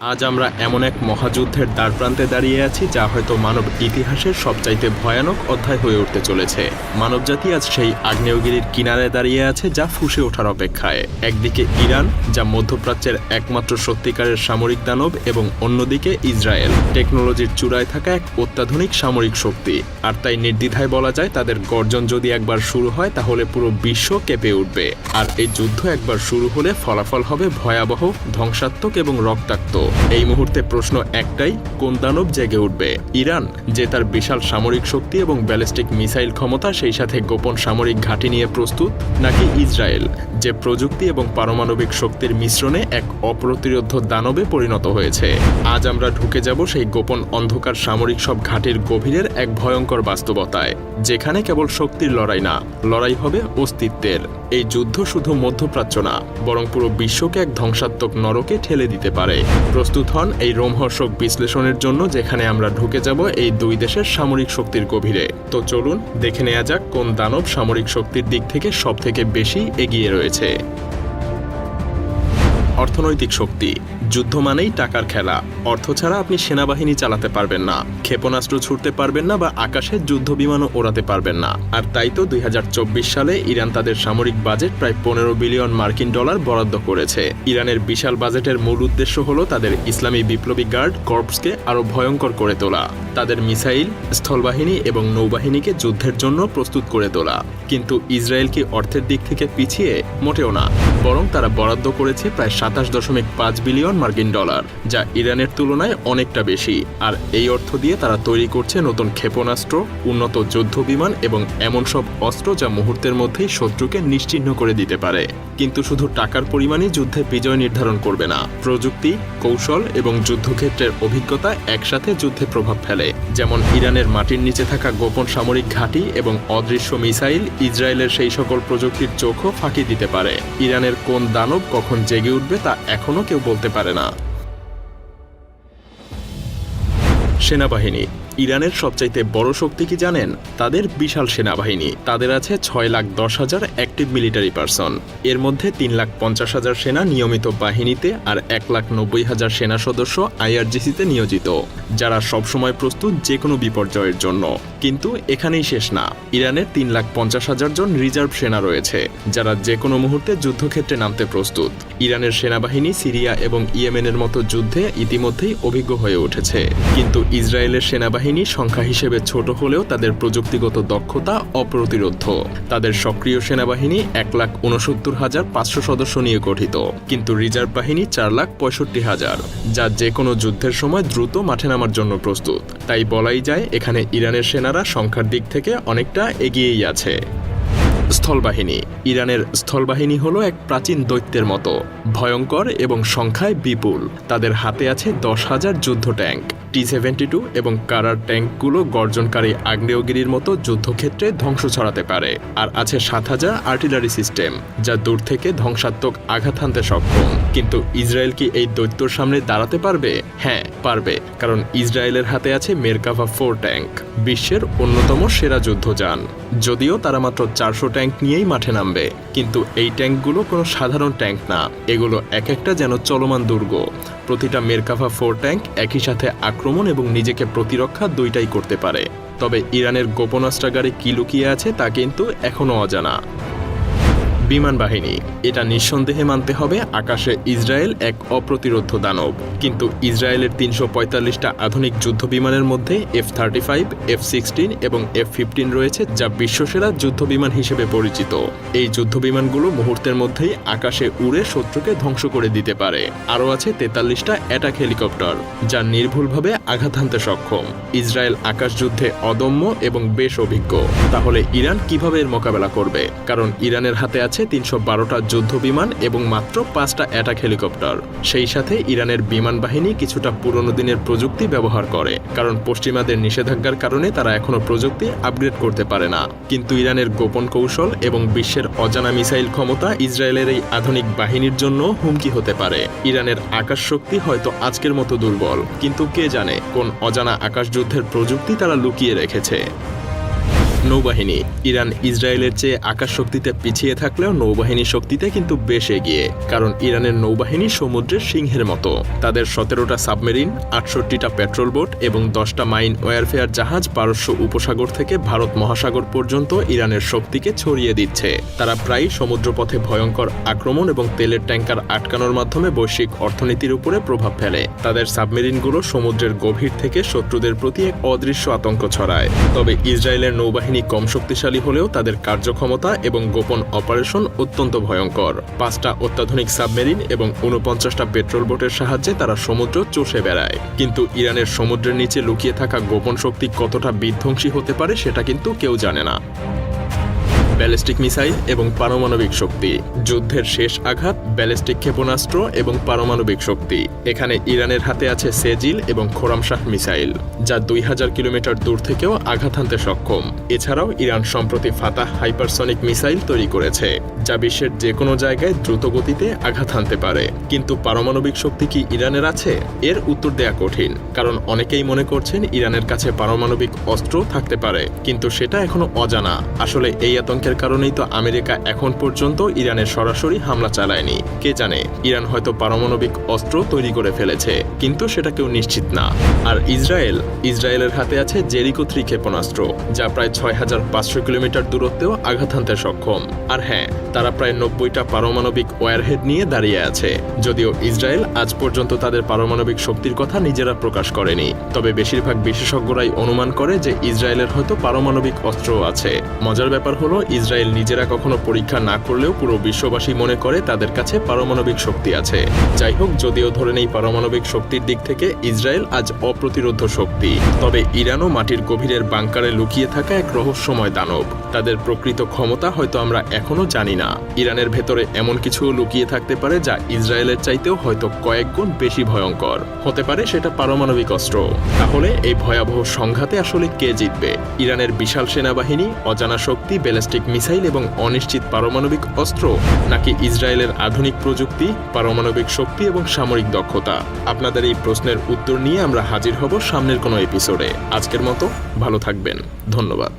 আজ আমরা এমন এক মহাযুদ্ধের দ্বারপ্রান্তে দাঁড়িয়ে আছি যা হয়তো মানব ইতিহাসের সবচাইতে ভয়ানক অধ্যায় হয়ে উঠতে চলেছে। মানবজাতি আজ সেই আগ্নেয়গিরির কিনারে দাঁড়িয়ে আছে যা ফুঁসে ওঠার অপেক্ষায়। একদিকে ইরান, যা মধ্যপ্রাচ্যের একমাত্র সত্যিকারের সামরিক দানব, এবং অন্যদিকে ইসরায়েল, টেকনোলজির চূড়ায় থাকা এক অত্যাধুনিক সামরিক শক্তি। আর তাই নির্দ্বিধায় বলা যায়, তাদের গর্জন যদি একবার শুরু হয় তাহলে পুরো বিশ্ব কেঁপে উঠবে। আর এই যুদ্ধ একবার শুরু হলে ফলাফল হবে ভয়াবহ, ধ্বংসাত্মক এবং রক্তাক্ত। এই মুহূর্তে প্রশ্ন একটাই, কোন দানব জেগে উঠবে? ইরান, যে তার বিশাল সামরিক শক্তি এবং ব্যালিস্টিক মিসাইল ক্ষমতা, সেই সাথে গোপন সামরিক ঘাঁটি নিয়ে প্রস্তুত, নাকি ইসরায়েল, যে প্রযুক্তি এবং পারমাণবিক শক্তির মিশ্রণে এক অপ্রতিরোধ্য দানবে পরিণত হয়েছে? আজ আমরা ঢুকে যাব সেই গোপন অন্ধকার সামরিক সব ঘাঁটির গভীরের এক ভয়ঙ্কর বাস্তবতায়, যেখানে কেবল শক্তির লড়াই না, লড়াই হবে অস্তিত্বের। এই যুদ্ধ শুধু মধ্যপ্রাচ্য না, বরং পুরো বিশ্বকে এক ধ্বংসাত্মক নরকে ঠেলে দিতে পারে। প্রস্তুত হন এই রোমহর্ষক বিশ্লেষণের জন্য, যেখানে আমরা ঢুকে যাব এই দুই দেশের সামরিক শক্তির গভীরে। তো চলুন দেখে নেওয়া যাক কোন দানব সামরিক শক্তির দিক থেকে সবথেকে বেশি এগিয়ে রয়েছে। অর্থনৈতিক শক্তি। যুদ্ধ মানেই টাকার খেলা। অর্থ ছাড়া আপনি সেনাবাহিনী চালাতে পারবেন না, ক্ষেপণাস্ত্র ছুটতে পারবেন না, বা আকাশে যুদ্ধ বিমানও ওড়াতে পারবেন না। আর তাই তো 2024 সালে ইরান তাদের সামরিক বাজেট প্রায় 15 বিলিয়ন মার্কিন ডলার বরাদ্দ করেছে। ইরানের বিশাল বাজেটের মূল উদ্দেশ্য হলো তাদের ইসলামী বিপ্লবী গার্ড কর্পসকে আরও ভয়ঙ্কর করে তোলা, তাদের মিসাইল, স্থলবাহিনী এবং নৌবাহিনীকে যুদ্ধের জন্য প্রস্তুত করে তোলা। কিন্তু ইসরায়েল কি অর্থের দিক থেকে পিছিয়ে? মোটেও না, বরং তারা বরাদ্দ করেছে প্রায় 27.5 বিলিয়ন মার্কিন ডলার, যা ইরানের তুলনায় অনেকটা বেশি। আর এই অর্থ দিয়ে তারা তৈরি করছে নতুন ক্ষেপণাস্ত্র, উন্নত যুদ্ধ বিমান এবং এমন সব অস্ত্র যা মুহূর্তের মধ্যেই শত্রুকে নিশ্চিহ্ন করে দিতে পারে। কিন্তু শুধু টাকার পরিমাণই যুদ্ধে বিজয় নির্ধারণ করবে না। প্রযুক্তি, কৌশল এবং যুদ্ধক্ষেত্রের অভিজ্ঞতা একসাথে যুদ্ধে প্রভাব ফেলে। যেমন ইরানের মাটির নিচে থাকা গোপন সামরিক ঘাঁটি এবং অদৃশ্য মিসাইল ইসরায়েলের সেই সকল প্রযুক্তির চোখও ফাঁকি দিতে পারে। ইরানের কোন দানব কখন জেগে উঠবে তা এখনও কেউ বলতে পারে না। সেনাবাহিনী। ইরানের সবচাইতে বড় শক্তি কি জানেন? তাদের বিশাল সেনাবাহিনী। তাদের আছে 6,10,000 অ্যাক্টিভ মিলিটারি পারসন। এর মধ্যে 3,50,000 সেনা নিয়মিত বাহিনীতে আর 1,90,000 সেনা সদস্য IRGC-তে নিয়োজিত, যারা সবসময় প্রস্তুত যে কোনো বিপর্যয়ের জন্য। কিন্তু এখানেই শেষ না। ইরানের 3,50,000 জন রিজার্ভ সেনা রয়েছে, যারা যে কোনো মুহূর্তে যুদ্ধক্ষেত্রে নামতে প্রস্তুত। ইরানের সেনাবাহিনী সিরিয়া এবং ইয়েমেনের মতো যুদ্ধে ইতিমধ্যেই অভিজ্ঞ হয়ে উঠেছে। কিন্তু ইসরায়েলের সেনাবাহিনী সংখ্যা হিসেবে ছোট হলেও তাদের প্রযুক্তিগত দক্ষতা অপ্রতিরোধ্য। তাদের সক্রিয় সেনাবাহিনী 1,69,500 সদস্য নিয়ে গঠিত, কিন্তু রিজার্ভ বাহিনী 4,65,000, যা যে কোনো যুদ্ধের সময় দ্রুত মাঠে নামার জন্য প্রস্তুত। তাই বলাই যায় এখানে ইরানের সেনারা সংখ্যার দিক থেকে অনেকটা এগিয়েই আছে। স্থলবাহিনী। ইরানের স্থলবাহিনী হলো এক প্রাচীন দৈত্যের মতো, ভয়ঙ্কর এবং সংখ্যায় বিপুল। তাদের হাতে আছে 10,000 যুদ্ধ ট্যাঙ্ক, T-72 এবং কারার ট্যাঙ্কগুলো গর্জনকারী আগ্নেয়গিরির মতো যুদ্ধক্ষেত্রে ধ্বংস ছড়াতে পারে। আর আছে 7,000 আর্টিলারি সিস্টেম, যা দূর থেকে ধ্বংসাত্মক আঘাত হানতে সক্ষম। কিন্তু ইসরায়েল কি এই দৈত্যর সামনে দাঁড়াতে পারবে? হ্যাঁ, পারবে, কারণ ইসরায়েলের হাতে আছে মেরকাভা 4 ট্যাঙ্ক, বিশ্বের অন্যতম সেরা যুদ্ধযান। যদিও তারা মাত্র 400 ট্যাঙ্ক নিয়েই মাঠে নামবে, কিন্তু এই ট্যাঙ্কগুলো কোনো সাধারণ ট্যাঙ্ক না। এগুলো এক একটা যেন চলমান দুর্গ। প্রতিটা মেরকাভা 4 ট্যাঙ্ক একই সাথে আক্রমণ এবং নিজেকে প্রতিরক্ষা দুইটাই করতে পারে। তবে ইরানের গোপনাস্ত্রাগারে কি লুকিয়ে আছে তা কিন্তু এখনও অজানা। বিমান বাহিনী। এটা নিঃসন্দেহে মানতে হবে, আকাশে ইসরায়েল এক অপ্রতিরোধ্য দানব। কিন্তু ইসরায়েলের 345টা আধুনিক যুদ্ধ বিমানের মধ্যে F-35, F-16 এবং F-15 রয়েছে, যা বিশ্বসেরা যুদ্ধ বিমান হিসেবে পরিচিত। এই যুদ্ধ বিমানগুলো মুহূর্তের মধ্যেই আকাশে উড়ে শত্রুকে ধ্বংস করে দিতে পারে। আরও আছে 43টা অ্যাটাক হেলিকপ্টার, যা নির্ভুলভাবে আঘাত হানতে সক্ষম। ইসরায়েল আকাশ যুদ্ধে অদম্য এবং বেশ অভিজ্ঞ। তাহলে ইরান কিভাবে এর মোকাবেলা করবে? কারণ ইরানের হাতে আছে 312টা যুদ্ধ বিমান এবং মাত্র 5টা অ্যাটাক হেলিকপ্টার। সেই সাথে ইরানের বিমান বাহিনী কিছুটা পুরনো দিনের প্রযুক্তি ব্যবহার করে, কারণ পশ্চিমাদের নিষেধাজ্ঞার কারণে তারা এখনও প্রযুক্তি আপগ্রেড করতে পারে না। কিন্তু ইরানের গোপন কৌশল এবং বিশ্বের অজানা মিসাইল ক্ষমতা ইসরায়েলের এই আধুনিক বাহিনীর জন্য হুমকি হতে পারে। ইরানের আকাশ শক্তি হয়তো আজকের মতো দুর্বল, কিন্তু কে জানে কোন অজানা আকাশ যুদ্ধের প্রযুক্তি তারা লুকিয়ে রেখেছে। নৌবাহিনী। ইরান ইসরায়েলের চেয়ে আকাশ শক্তিতে পিছিয়ে থাকলেও নৌবাহিনী শক্তিতে কিন্তু বেশ এগিয়ে, কারণ ইরানের নৌবাহিনী সমুদ্রের সিংহের মতো। তাদের 17টা সাবমেরিন, 68টা পেট্রোল বোট এবং 10টা মাইন ওয়ারফেয়ার জাহাজ পারস্য উপসাগর থেকে ভারত মহাসাগর পর্যন্ত ইরানের শক্তিকে ছড়িয়ে দিচ্ছে। তারা প্রায়ই সমুদ্রপথে ভয়ঙ্কর আক্রমণ এবং তেলের ট্যাঙ্কার আটকানোর মাধ্যমে বৈশ্বিক অর্থনীতির উপরে প্রভাব ফেলে। তাদের সাবমেরিনগুলো সমুদ্রের গভীর থেকে শত্রুদের প্রতি এক অদৃশ্য আতঙ্ক ছড়ায়। তবে ইসরায়েলের নৌবাহিনী কম শক্তিশালী হলেও তাদের কার্যক্ষমতা এবং গোপন অপারেশন অত্যন্ত ভয়ঙ্কর। 5টা অত্যাধুনিক সাবমেরিন এবং 49টা পেট্রোল বোটের সাহায্যে তারা সমুদ্র চষে বেড়ায়। কিন্তু ইরানের সমুদ্রের নিচে লুকিয়ে থাকা গোপন শক্তি কতটা বিধ্বংসী হতে পারে সেটা কিন্তু কেউ জানে না। ব্যালিস্টিক মিসাইল এবং পারমাণবিক শক্তি। যুদ্ধের শেষ আঘাত ব্যালিস্টিক ক্ষেপণাস্ত্র এবং পারমাণবিক শক্তি। এখানে ইরানের হাতে আছে সেজিল এবং খোরামশাহ মিসাইল, যা 2000 কিলোমিটার দূর থেকেও আঘাত হানতে সক্ষম। এছাড়াও ইরান সম্প্রতি ফাতাহ হাইপারসনিক মিসাইল তৈরি করেছে, যা বিশ্বের যে কোনো জায়গায় দ্রুত গতিতে আঘাত হানতে পারে। কিন্তু পারমাণবিক শক্তি কি ইরানের আছে? এর উত্তর দেয়া কঠিন, কারণ অনেকেই মনে করছেন ইরানের কাছে পারমাণবিক অস্ত্র থাকতে পারে, কিন্তু সেটা এখনো অজানা। আসলে এই আতঙ্কের কারণেই তো আমেরিকা এখন পর্যন্ত ইরানের সরাসরি হামলা চালায়নি। কে জানে, ইরান হয়তো পারমাণবিক অস্ত্র তৈরি করে ফেলেছে, কিন্তু সেটা কেউ নিশ্চিত না। আর ইসরায়েলের হাতে আছে জেরিকো 3 ক্ষেপণাস্ত্র, যা প্রায় 6500 কিলোমিটার দূরত্বেও আঘাত হানতে সক্ষম। আর হ্যাঁ, তারা প্রায় 90টা পারমাণবিক ওয়ারহেড নিয়ে দাঁড়িয়ে আছে। যদিও ইসরায়েল আজ পর্যন্ত তাদের পারমাণবিক শক্তির কথা নিজেরা প্রকাশ করেনি, তবে বেশিরভাগ বিশেষজ্ঞরাই অনুমান করে যে ইসরায়েলের হয়তো পারমাণবিক অস্ত্রও আছে। মজার ব্যাপার হলো, ইসরায়েল নিজেরা কখনো পরীক্ষা না করলেও পুরো বিশ্ববাসী মনে করে তাদের কাছে পারমাণবিক শক্তি আছে। যাই হোক, যদিও ধরে নেই পারমাণবিক শক্তির দিক থেকে ইসরায়েল আজ অপ্রতিরোধ্য শক্তি, তবে ইরানও মাটির গভীরের বাংকারে লুকিয়ে থাকা এক রহস্যময় দানব। তাদের প্রকৃত ক্ষমতা হয়তো আমরা এখনো জানি না। ইরানের ভেতরে এমন কিছু লুকিয়ে থাকতে পারে যা ইসরায়েলের চাইতেও হয়তো কয়েক গুণ বেশি ভয়ঙ্কর। হতে পারে সেটা পারমাণবিক অস্ত্র। তাহলে এই ভয়াবহ সংঘাতে আসলে কে জিতবে? ইরানের বিশাল সেনাবাহিনী, অজানা শক্তি, ব্যালিস্টিক মিসাইল এবং অনিশ্চিত পারমাণবিক অস্ত্র, নাকি ইসরায়েলের আধুনিক প্রযুক্তি, পারমাণবিক শক্তি এবং সামরিক দক্ষতা? আপনাদের এই প্রশ্নের উত্তর নিয়ে আমরা হাজির হব সামনের কোনো এপিসোডে। আজকের মতো ভালো থাকবেন। ধন্যবাদ।